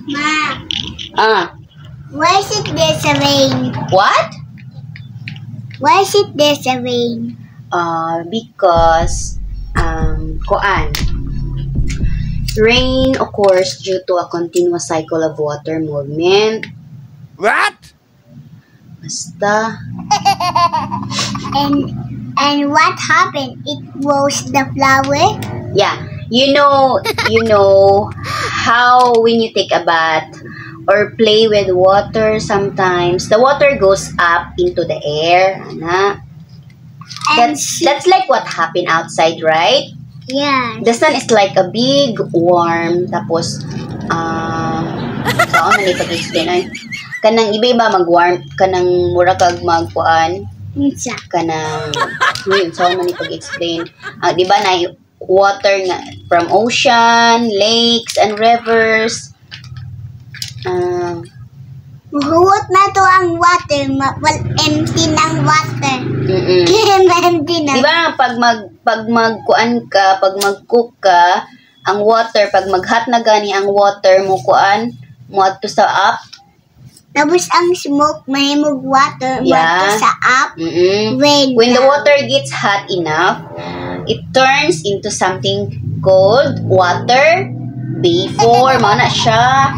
Ma, Ah, why is it there's a rain? what? Why is it there's a rain? Because, kuan. Rain occurs due to a continuous cycle of water movement. What? Basta. And what happened? It grows the flower? Yeah, you know how when you take a bath or play with water, sometimes the water goes up into the air. Ana. And That's like what happened outside, right? yeah. The sun is like a big warm, tapos saan man ipag-explain ay kanang iba-iba mag-warm kanang mura kag magkuan Unsa? kanang saan man ipag-explain. Di ba na water nga from ocean, lakes and rivers. Mahuwot na to ang water. Empty ng water. Empty na. Di ba pag magkuan ka, pag mag-cook ka, ang water pag mag-hot na gani ang water mo kuan mo adto sa up. Tapos ang smoke mahimog water Yeah. sa up. When the water gets hot enough, it turns into something called water vapor. Mana siya.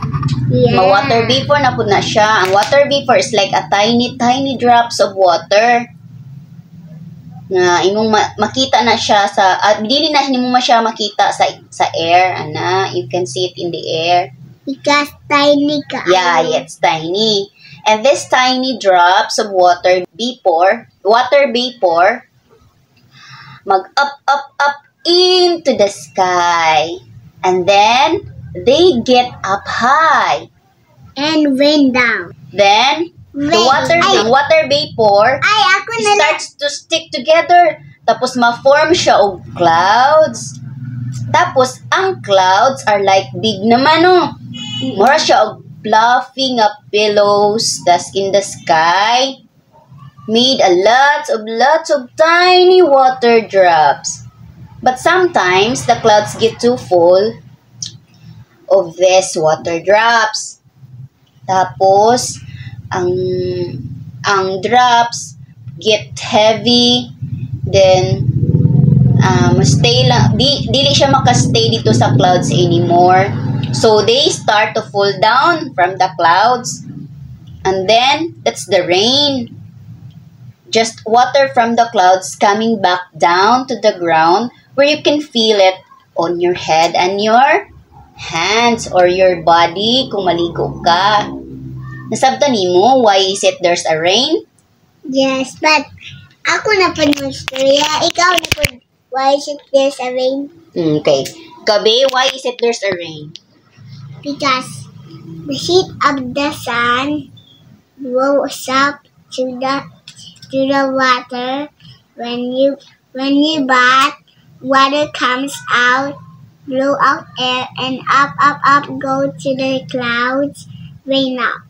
Yeah. Ma-water vapor na pud na siya. Ang water vapor is like a tiny drops of water. Na imong makita na siya sa dili na nimo siya makita sa air ana. You can see it in the air. Because tiny ka. Yeah, it's tiny. And this tiny drops of water vapor mag up into the sky. And then they get up high. And rain down. Then the Rain. water vapor Ay, ako na lang. starts to stick together. Tapos ma-form siya og clouds. Tapos ang clouds are like big naman Mura siya og fluffy nga pillows that's in the sky. Made a lots of tiny water drops. But sometimes the clouds get too full of these water drops. Tapos ang drops get heavy, then stay lang dili siya makastay dito sa clouds anymore. So they start to fall down from the clouds. And then that's the rain. Just water from the clouds coming back down to the ground where you can feel it on your head and your hands or your body kung maligo ka. Nasabtan nimo why is it there's a rain? Yes, but ako na po ng storya. Ikaw na po. Why is it there's a rain? Okay. Kabe, why is it there's a rain? Because the heat of the sun blows up to the water. When you bath, water comes out, blow out air, and up go to the clouds, rain out.